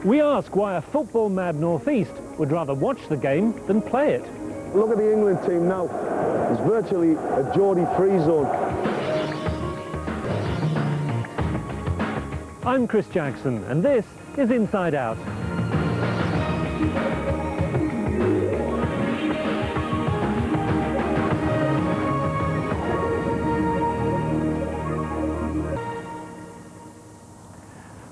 We ask why a football-mad Northeast would rather watch the game than play it. Look at the England team now. It's virtually a Geordie-free zone. I'm Chris Jackson, and this is Inside Out.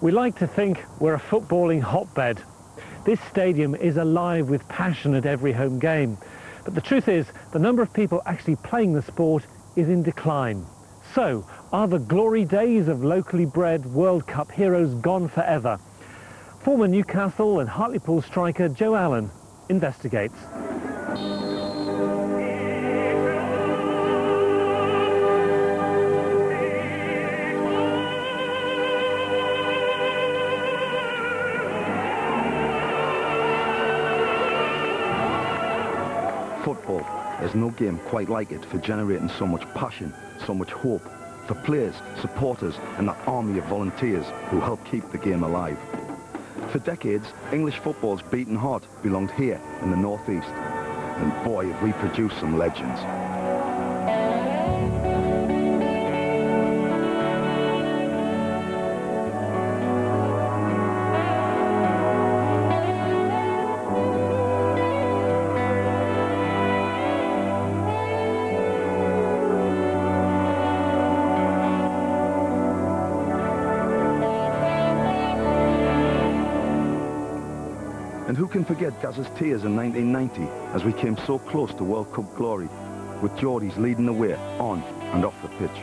We like to think we're a footballing hotbed. This stadium is alive with passion at every home game. But the truth is, the number of people actually playing the sport is in decline. So, are the glory days of locally bred World Cup heroes gone forever? Former Newcastle and Hartlepool striker Joe Allon investigates. Football, there's no game quite like it for generating so much passion, so much hope, for players, supporters and that army of volunteers who help keep the game alive. For decades, English football's beating heart belonged here in the Northeast. And boy, have we produced some legends. And who can forget Gaz's tears in 1990 as we came so close to World Cup glory, with Geordies leading the way on and off the pitch.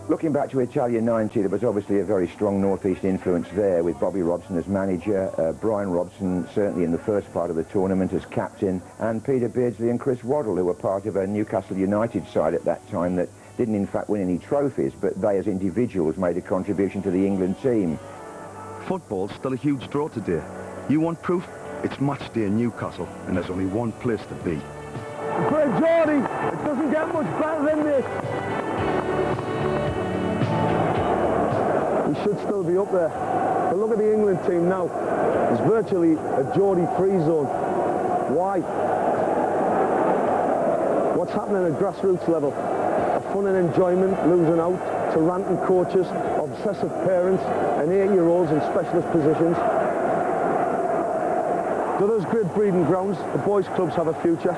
Looking back to Italia 90, there was obviously a very strong Northeast influence there, with Bobby Robson as manager, Brian Robson certainly in the first part of the tournament as captain, and Peter Beardsley and Chris Waddle, who were part of a Newcastle United side at that time that didn't in fact win any trophies, but they as individuals made a contribution to the England team. Football's still a huge draw today. You want proof? It's match day in Newcastle, and there's only one place to be. Great Geordie! It doesn't get much better than this. We should still be up there. But look at the England team now. It's virtually a Geordie-free zone. Why? What's happening at grassroots level? A fun and enjoyment, losing out to ranting coaches, obsessive parents, and 8-year-olds in specialist positions. Do those great breeding grounds, the boys' clubs have a future?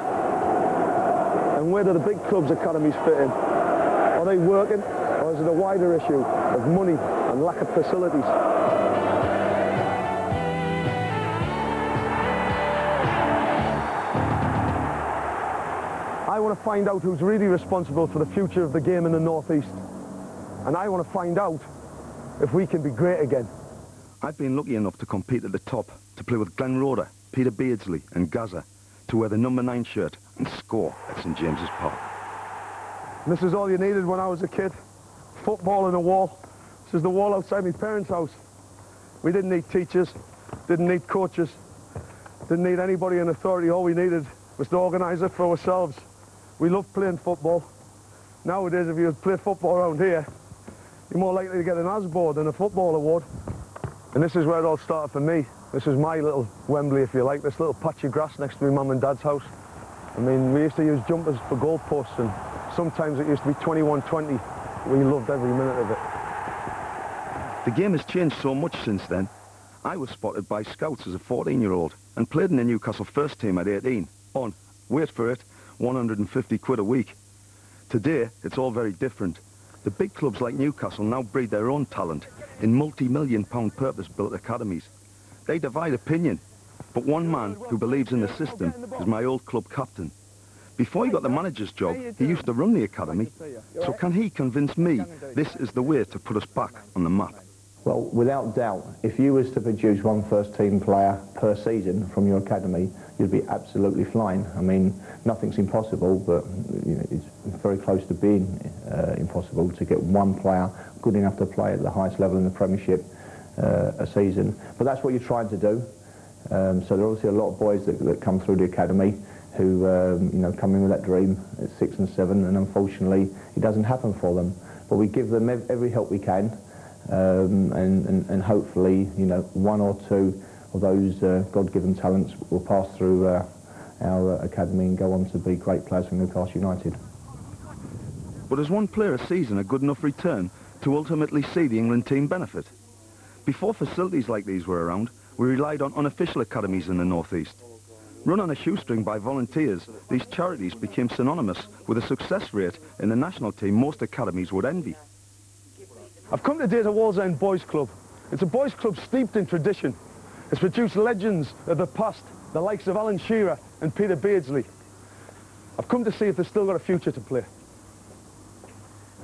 And where do the big clubs' academies fit in? Are they working, or is it a wider issue of money and lack of facilities? I want to find out who's really responsible for the future of the game in the Northeast. And I want to find out if we can be great again. I've been lucky enough to compete at the top, to play with Roeder, Peter Beardsley and Gaza, to wear the number 9 shirt and score at St James's Park. And this is all you needed when I was a kid. Football and a wall. This is the wall outside my parents' house. We didn't need teachers, didn't need coaches, didn't need anybody in authority. All we needed was to organise it for ourselves. We loved playing football. Nowadays, if you play football around here, you're more likely to get an Osborne than a football award. And this is where it all started for me. This is my little Wembley, if you like, this little patch of grass next to my mum and dad's house. I mean, we used to use jumpers for goalposts, and sometimes it used to be 21-20. We loved every minute of it. The game has changed so much since then. I was spotted by scouts as a 14-year-old and played in the Newcastle first team at 18 on, wait for it, 150 quid a week. Today, it's all very different. The big clubs like Newcastle now breed their own talent in multi-million-pound purpose-built academies. They divide opinion, but one man who believes in the system is my old club captain. Before he got the manager's job, he used to run the academy. So can he convince me this is the way to put us back on the map? Well, without doubt, if you was to produce one first-team player per season from your academy, you'd be absolutely flying. I mean, nothing's impossible, but you know, it's very close to being impossible to get one player good enough to play at the highest level in the Premiership a season. But that's what you're trying to do. So there are obviously a lot of boys that come through the academy who you know, come in with that dream at 6 and 7, and unfortunately it doesn't happen for them. But we give them every help we can, and hopefully, you know, one or two of those God-given talents will pass through our academy and go on to be great players for Newcastle United. But is one player a season a good enough return to ultimately see the England team benefit? Before facilities like these were around, we relied on unofficial academies in the North East. Run on a shoestring by volunteers, these charities became synonymous with a success rate in the national team most academies would envy. I've come today to Wallsend Boys Club. It's a boys club steeped in tradition. It's produced legends of the past, the likes of Allon and Peter Beardsley. I've come to see if they've still got a future to play.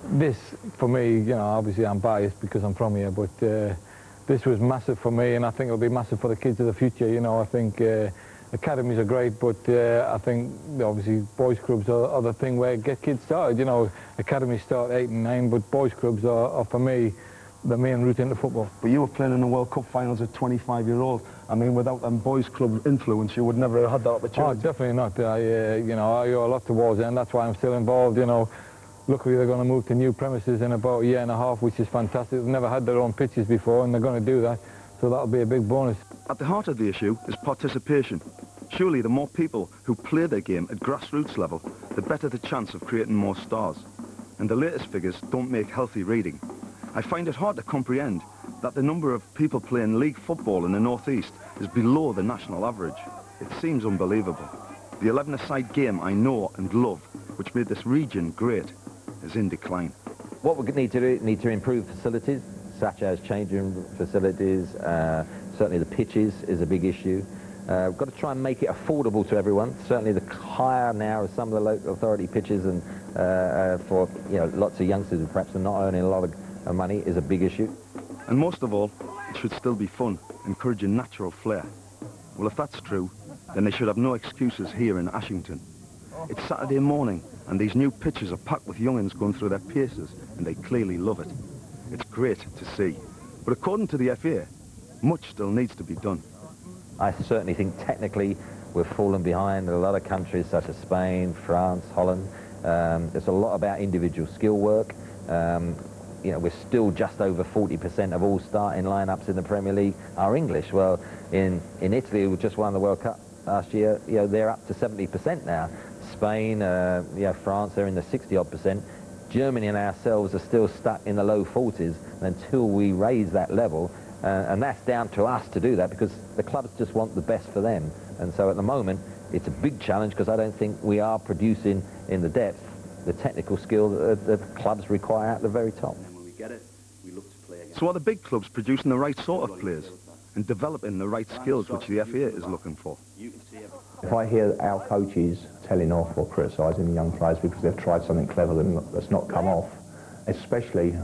This, for me, you know, obviously I'm biased because I'm from here, but this was massive for me, and I think it'll be massive for the kids of the future. You know, I think academies are great, but I think obviously boys clubs are the thing where get kids started. You know, academies start 8 and 9, but boys clubs are for me the main route into football. But you were playing in the World Cup finals at 25-year-old. I mean, without them boys club influence, you would never have had that opportunity. Oh, definitely not. You know, I owe a lot to Wallsend, and that's why I'm still involved. You know, luckily they're going to move to new premises in about a year and a half, which is fantastic. They've never had their own pitches before, and they're going to do that, so that'll be a big bonus. At the heart of the issue is participation. Surely the more people who play their game at grassroots level, the better the chance of creating more stars. And the latest figures don't make healthy reading. I find it hard to comprehend that the number of people playing league football in the North East is below the national average. It seems unbelievable. The 11-a-side game I know and love, which made this region great, is in decline. What we need to improve facilities, such as changing facilities. Certainly the pitches is a big issue. We've got to try and make it affordable to everyone. Certainly the higher now of some of the local authority pitches, and for lots of youngsters who perhaps are not earning a lot of money, is a big issue. And most of all, it should still be fun, encouraging natural flair. Well, if that's true, then they should have no excuses here in Ashington. It's Saturday morning, and these new pitches are packed with young'uns going through their paces, and they clearly love it. It's great to see. But according to the FA, much still needs to be done. I certainly think technically we've fallen behind a lot of countries such as Spain, France, Holland. There's a lot about individual skill work. We're still just over 40% of all starting lineups in the Premier League are English. Well, in Italy, who just won the World Cup last year, they're up to 70% now. Spain, France, they're in the 60-odd%. Germany and ourselves are still stuck in the low 40s until we raise that level. And that's down to us to do that, because the clubs just want the best for them. And so at the moment, it's a big challenge, because I don't think we are producing in the depth the technical skill that the clubs require at the very top. So are the big clubs producing the right sort of players and developing the right skills which the FA is looking for? If I hear our coaches telling off or criticising the young players because they've tried something clever that's not come off, especially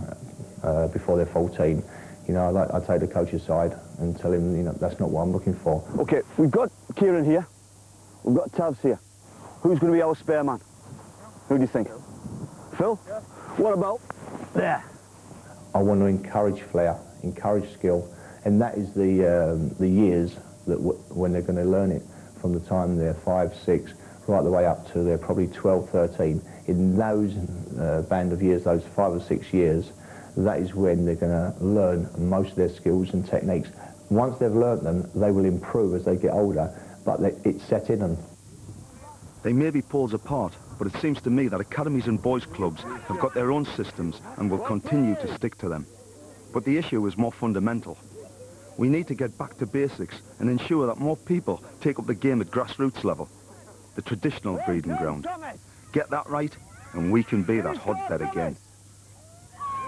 before they're 14, I'd take the coach aside and tell him, that's not what I'm looking for. OK, we've got Kieran here. We've got Tavs here. Who's going to be our spare man? Who do you think? Phil? Yeah. What about there? I want to encourage flair, encourage skill, and that is the years that when they're going to learn it, from the time they're 5, 6, right the way up to they're probably 12, 13. In those band of years, those 5 or 6 years, that is when they're going to learn most of their skills and techniques. Once they've learnt them, they will improve as they get older, but it's set in them. They may be poles apart, but it seems to me that academies and boys clubs have got their own systems and will continue to stick to them. But the issue is more fundamental. We need to get back to basics and ensure that more people take up the game at grassroots level, the traditional breeding ground. Get that right, and we can be that hotbed again.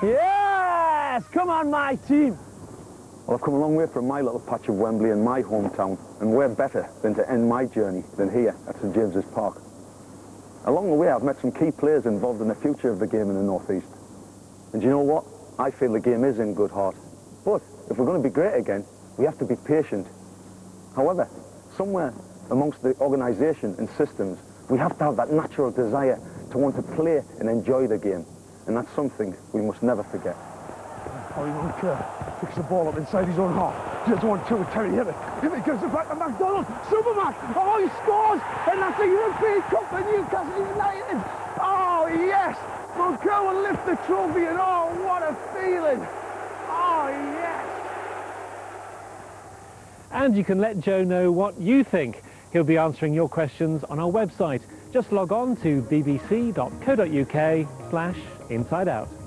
Yes! Come on, my team! Well, I've come a long way from my little patch of Wembley in my hometown, and where better than to end my journey than here at St James's Park. Along the way, I've met some key players involved in the future of the game in the North East. And you know what? I feel the game is in good heart. But if we're going to be great again, we have to be patient. However, somewhere amongst the organisation and systems, we have to have that natural desire to want to play and enjoy the game. And that's something we must never forget. Oh, he won't picks the ball up inside his own half. Just 1-2, Terry hit it. He gives it back to McDonald. Superman! Oh, he scores! And that's the European Cup for Newcastle United! Oh, yes! Moncur will lift the trophy, and oh, what a feeling! Oh, yes! And you can let Joe know what you think. He'll be answering your questions on our website. Just log on to bbc.co.uk/insideout.